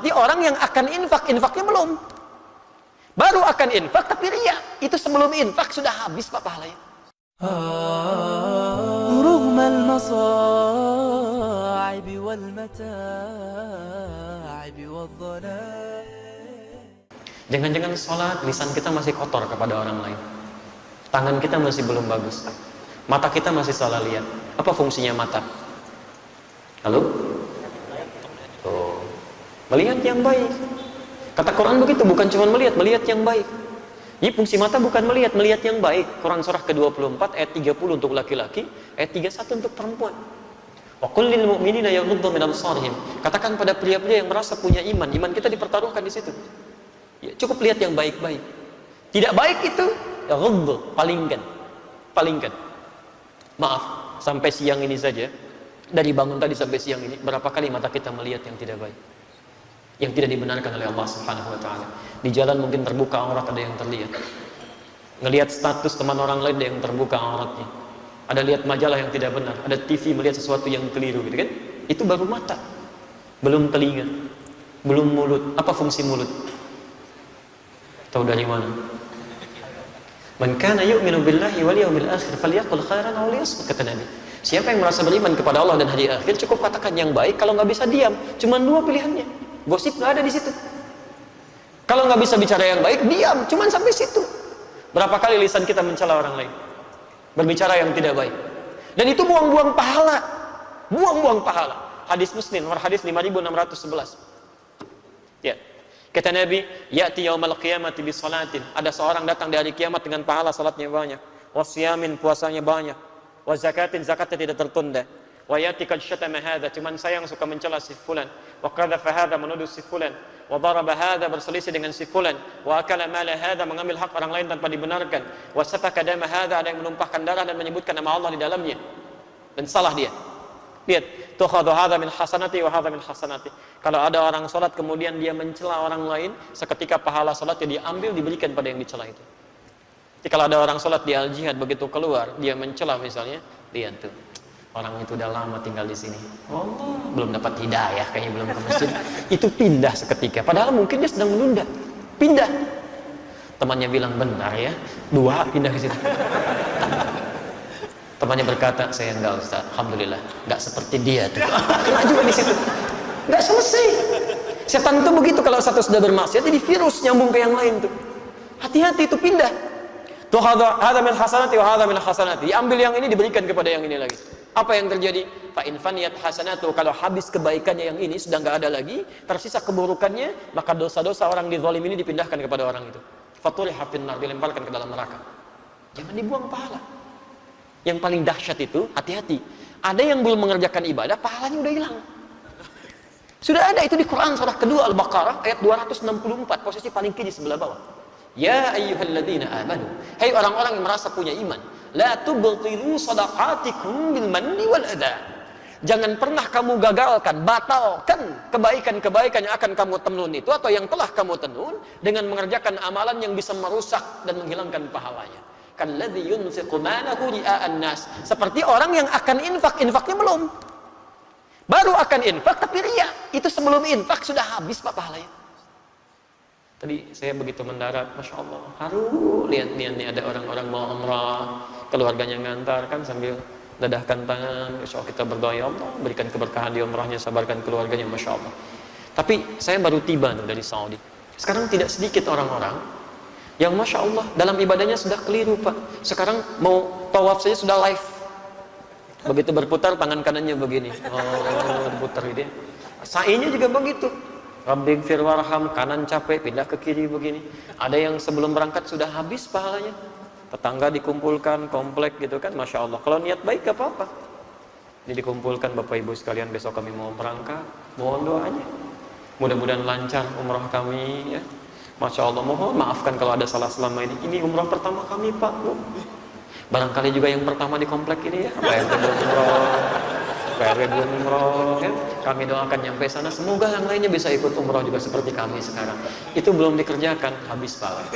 Jadi orang yang akan infak, infaknya belum. Baru akan infak tapi riya. Itu sebelum infak sudah habis Pak pahalanya. رغم المصاعب والمتاعب والضلال. Jangan-jangan sholat, lisan kita masih kotor kepada orang lain. Tangan kita masih belum bagus. Mata kita masih salah lihat. Apa fungsinya mata? Halo? Tuh. Melihat yang baik. Kata Quran begitu, bukan cuma melihat, melihat yang baik. Jadi fungsi mata bukan melihat, melihat yang baik. Quran surah ke-24 ayat 30 untuk laki-laki, ayat 31 untuk perempuan. Wa qul lil mu'minina yaghuddu min absarihim. Katakan pada pria-pria yang merasa punya iman, iman kita dipertaruhkan di situ. Ya, cukup lihat yang baik-baik. Tidak baik itu, ya ghuddu, palingkan. Palingkan. Maaf, sampai siang ini saja, dari bangun tadi sampai siang ini, berapa kali mata kita melihat yang tidak baik, yang tidak dibenarkan oleh Allah Subhanahu wa taala. Di jalan mungkin terbuka aurat, ada yang terlihat. Ngelihat status teman orang lain, ada yang terbuka auratnya. Ada lihat majalah yang tidak benar, ada TV melihat sesuatu yang keliru gitu kan? Itu baru mata. Belum telinga, belum mulut. Apa fungsi mulut? Tahu dari mana? Man kana yu'minu billahi wal yawmil akhir falyaqul khairan aw liyasmut, kata Nabi. Siapa yang merasa beriman kepada Allah dan hari akhir, cukup katakan yang baik. Kalau nggak bisa diam. Cuman dua pilihannya. Gosip nggak ada di situ. Kalau nggak bisa bicara yang baik, diam. Cuman sampai situ. Berapa kali lisan kita mencela orang lain, berbicara yang tidak baik, dan itu buang-buang pahala. Buang-buang pahala. Hadis Muslim, nomor hadis 5611. Ya. Kata Nabi, ya'ti yaumal qiyamati bi salatin. Ada seorang datang di hari kiamat dengan pahala salatnya banyak, wasiyamin, puasanya banyak, wa zakatin, zakatnya tidak tertunda. Wa ya'ti qad syatama hadza, cuman sayang suka mencela si fulan, wa qadhafa hadza, menuduh si fulan, wa daraba hadza, berselisih dengan si fulan, wa akala mala hadza, mengambil hak orang lain tanpa dibenarkan, wa safaka dama hadza, ada yang menumpahkan darah dan menyebutkan nama Allah di dalamnya, dan salah dia. Lihat, tukhadhu hadza min hasanati wa hadza min hasanati. Kalau ada orang salat kemudian dia mencela orang lain, seketika pahala salatnya diambil diberikan pada yang dicela itu. Jadi kalau ada orang salat di al-jihad, begitu keluar dia mencela misalnya, lihat tuh, orang itu udah lama tinggal di sini. Oh, belum dapat hidayah, kayaknya belum ke masjid. Itu pindah seketika. Padahal mungkin dia sedang menunda. Pindah. Temannya bilang, benar ya, dua pindah ke situ. Temannya berkata, saya enggak Ustaz, alhamdulillah, enggak seperti dia tuh. Kena juga di situ. Enggak selesai. Setan itu begitu, kalau satu sudah bermaksiat, jadi virus nyambung ke yang lain tuh. Hati-hati itu pindah. Tuh hadza min hasanati wa hadza min hasanati. Diambil yang ini diberikan kepada yang ini lagi. Apa yang terjadi? Fa in faniyat hasanatu, kalau habis kebaikannya yang ini sudah enggak ada lagi, tersisa keburukannya, maka dosa-dosa orang dizalim ini dipindahkan kepada orang itu. Faturiha finnar, dilemparkan ke dalam neraka. Jangan dibuang pahala. Yang paling dahsyat itu, hati-hati. Ada yang belum mengerjakan ibadah, pahalanya udah hilang. Sudah ada itu di Quran surah kedua Al-Baqarah ayat 264, posisi paling kiri sebelah bawah. Ya ayyuhalladzina amanu, hai orang-orang yang merasa punya iman, la tubtilu shadaqatikum bil manni wal adha. Jangan pernah kamu gagalkan, batalkan kebaikan-kebaikan yang akan kamu tenun itu, atau yang telah kamu tenun, dengan mengerjakan amalan yang bisa merusak dan menghilangkan pahalanya. Kalladzi yunfiqu malahu ria'an nas, seperti orang yang akan infak, infaknya belum. Baru akan infak tapi riya. Itu sebelum infak sudah habis Pak pahalanya. Tadi saya begitu mendarat, Masya Allah, haru, lihat nih ada orang-orang mau umrah, keluarganya ngantar kan sambil dadahkan tangan, insya Allah kita berdoa, ya Allah berikan keberkahan di umrahnya, sabarkan keluarganya, Masya Allah. Tapi saya baru tiba dari Saudi. Sekarang tidak sedikit orang-orang yang Masya Allah dalam ibadahnya sudah keliru Pak. Sekarang mau tawaf saja sudah live. Begitu berputar tangan kanannya begini. Oh, berputar gitu ya. Sa'inya juga begitu. Rabbighfir warham, kanan capek, pindah ke kiri begini. Ada yang sebelum berangkat sudah habis pahalanya. Tetangga dikumpulkan, komplek gitu kan, Masya Allah. Kalau niat baik gak apa-apa. Jadi dikumpulkan Bapak Ibu sekalian, besok kami mau berangkat. Mohon doanya. Mudah-mudahan lancar umrah kami ya. Masya Allah, mohon maafkan kalau ada salah selama ini. Ini umrah pertama kami Pak, Bu. Barangkali juga yang pertama di komplek ini ya. PRW belum umrah, PRW belum umrah ya. Kami doakan nyampe sana, semoga yang lainnya bisa ikut umrah juga seperti kami sekarang. Itu belum dikerjakan, habis pahala.